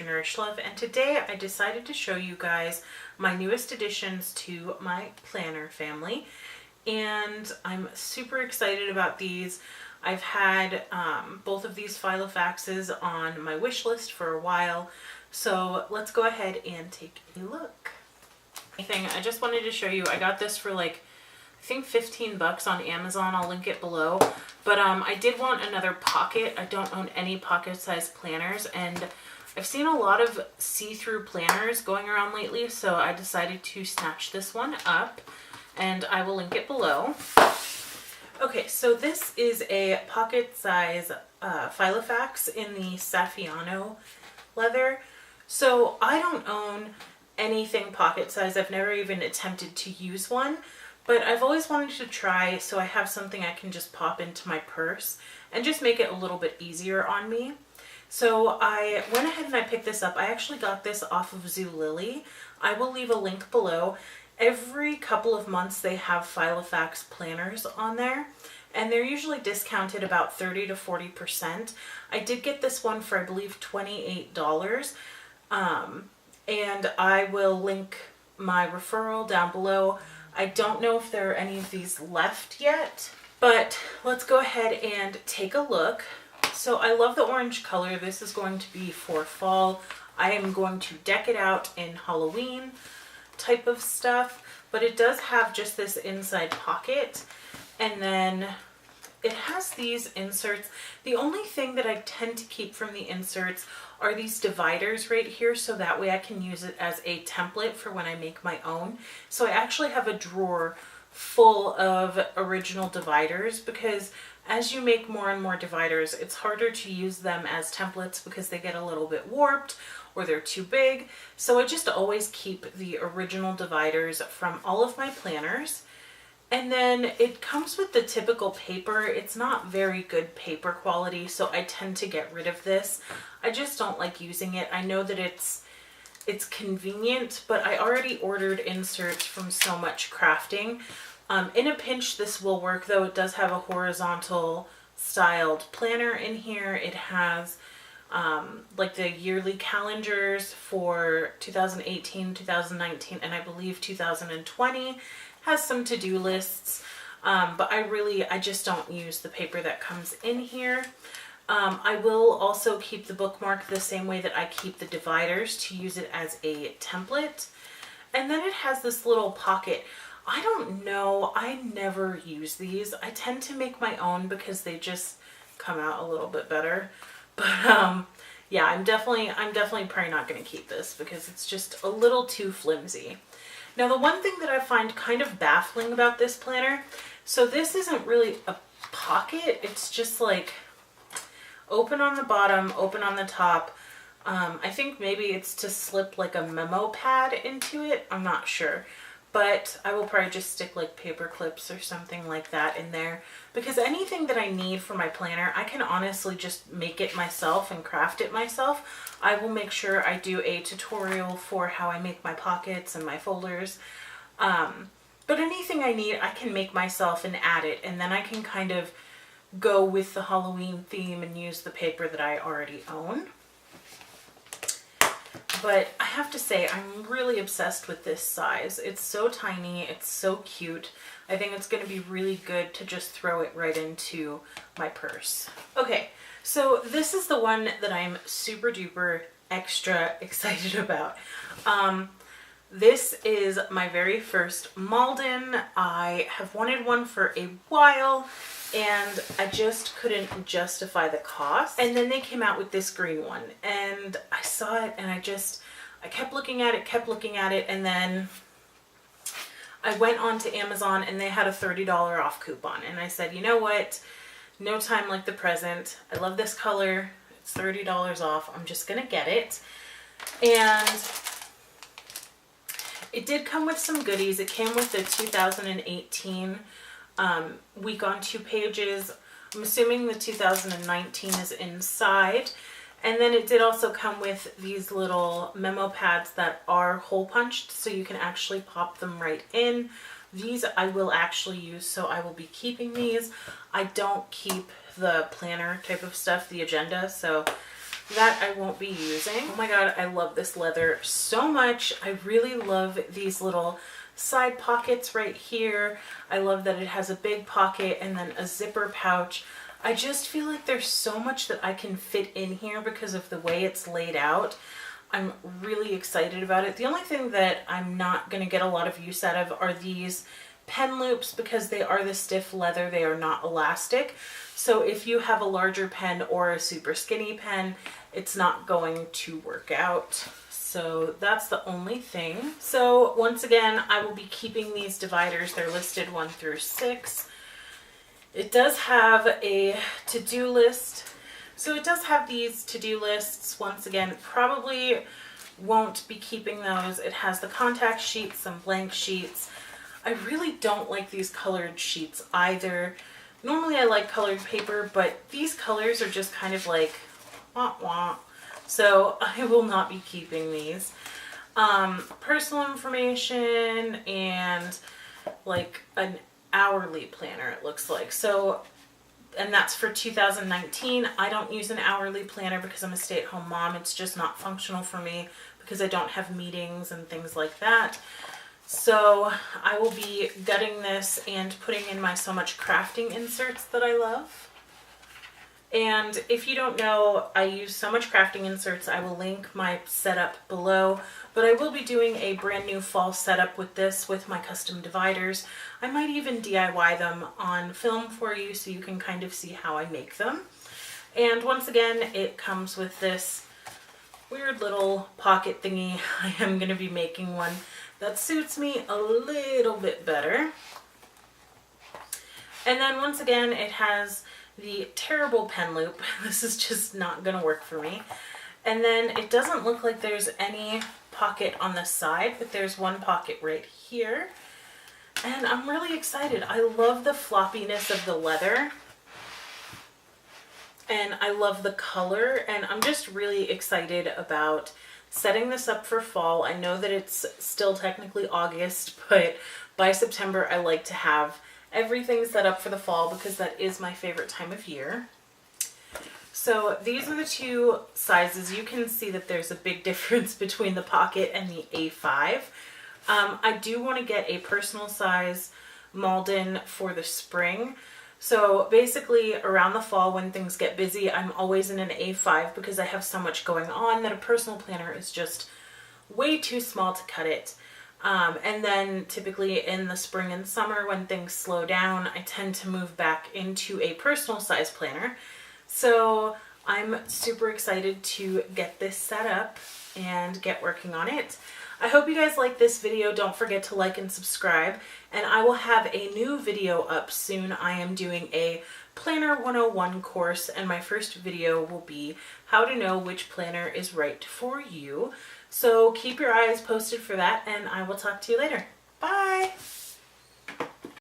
Nourish Love, and today I decided to show you guys my newest additions to my planner family, and I'm super excited about these. I've had both of these Filofaxes on my wish list for a while, so let's go ahead and take a look. I just wanted to show you, I got this for like I think 15 bucks on Amazon. I'll link it below. But I did want another pocket. I don't own any pocket-sized planners, and I've seen a lot of see-through planners going around lately, so I decided to snatch this one up, and I will link it below. Okay, so this is a pocket-size Filofax in the Saffiano leather. So I don't own anything pocket-size. I've never even attempted to use one. But I've always wanted to try, so I have something I can just pop into my purse and just make it a little bit easier on me. So I went ahead and I picked this up. I actually got this off of Zulily. I will leave a link below. Every couple of months they have Filofax planners on there, and they're usually discounted about 30 to 40%. I did get this one for, I believe, $28. And I will link my referral down below. I don't know if there are any of these left yet, but let's go ahead and take a look. So I love the orange color. This is going to be for fall. I am going to deck it out in Halloween type of stuff, but it does have just this inside pocket, and then it has these inserts. The only thing that I tend to keep from the inserts are these dividers right here, so that way I can use it as a template for when I make my own. So I actually have a drawer full of original dividers, because as you make more and more dividers, it's harder to use them as templates because they get a little bit warped or they're too big. So I just always keep the original dividers from all of my planners. And then it comes with the typical paper. It's not very good paper quality, so I tend to get rid of this. I just don't like using it. I know that it's convenient, but I already ordered inserts from So Much Crafting. In a pinch, this will work, though. It does have a horizontal styled planner in here. It has like the yearly calendars for 2018, 2019, and I believe 2020. Has some to-do lists, but I just don't use the paper that comes in here. I will also keep the bookmark the same way that I keep the dividers, to use it as a template. And then it has this little pocket. I don't know, I never use these. I tend to make my own because they just come out a little bit better. But yeah, I'm definitely probably not going to keep this because it's just a little too flimsy. Now, the one thing that I find kind of baffling about this planner, so this isn't really a pocket. It's just like open on the bottom, open on the top. I think maybe it's to slip like a memo pad into it. I'm not sure. But I will probably just stick like paper clips or something like that in there, because anything that I need for my planner, I can honestly just make it myself and craft it myself. I will make sure I do a tutorial for how I make my pockets and my folders. But anything I need, I can make myself and add it, and then I can kind of go with the Halloween theme and use the paper that I already own. But I have to say, I'm really obsessed with this size. It's so tiny. It's so cute. I think it's going to be really good to just throw it right into my purse. Okay, so this is the one that I'm super duper extra excited about. This is my very first Malden. I have wanted one for a while, and I just couldn't justify the cost. And then they came out with this green one, and I saw it and I kept looking at it, and then I went on to Amazon and they had a $30 off coupon, and I said, you know what, no time like the present. I love this color. It's $30 off. I'm just gonna get it. And it did come with some goodies. It came with the 2018 week on 2 pages. I'm assuming the 2019 is inside. And then it did also come with these little memo pads that are hole punched, so you can actually pop them right in. These I will actually use, so I will be keeping these. I don't keep the planner type of stuff, the agenda, so that I won't be using. Oh my god, I love this leather so much. I really love these little side pockets right here. I love that it has a big pocket and then a zipper pouch. I just feel like there's so much that I can fit in here because of the way it's laid out. I'm really excited about it. The only thing that I'm not going to get a lot of use out of are these pen loops because they are the stiff leather. They are not elastic. So if you have a larger pen or a super skinny pen, it's not going to work out. So that's the only thing. So once again, I will be keeping these dividers. They're listed 1 through 6. It does have a to-do list. So it does have these to-do lists. Once again, probably won't be keeping those. It has the contact sheets, some blank sheets. I really don't like these colored sheets either. Normally I like colored paper, but these colors are just kind of like wah wah. So I will not be keeping these. Personal information and like an hourly planner, it looks like. So, and that's for 2019. I don't use an hourly planner because I'm a stay-at-home mom. It's just not functional for me because I don't have meetings and things like that. So I will be gutting this and putting in my So Much Crafting inserts that I love. And if you don't know, I use So Much Crafting inserts. I will link my setup below, but I will be doing a brand new fall setup with this, with my custom dividers. I might even DIY them on film for you so you can kind of see how I make them. And once again, it comes with this weird little pocket thingy. I am going to be making one that suits me a little bit better. And then once again, it has the terrible pen loop. This is just not gonna work for me. And then it doesn't look like there's any pocket on the side, but there's one pocket right here. And I'm really excited. I love the floppiness of the leather. And I love the color. And I'm just really excited about setting this up for fall. I know that it's still technically August, but by September I like to have everything set up for the fall because that is my favorite time of year. So these are the two sizes. You can see that there's a big difference between the pocket and the A5. I do want to get a personal size Malden for the spring. So basically around the fall when things get busy, I'm always in an A5 because I have so much going on that a personal planner is just way too small to cut it. And then typically in the spring and summer when things slow down, I tend to move back into a personal size planner. So I'm super excited to get this set up and get working on it. I hope you guys like this video. Don't forget to like and subscribe, and I will have a new video up soon. I am doing a Planner 101 course, and my first video will be how to know which planner is right for you. So keep your eyes posted for that, and I will talk to you later. Bye!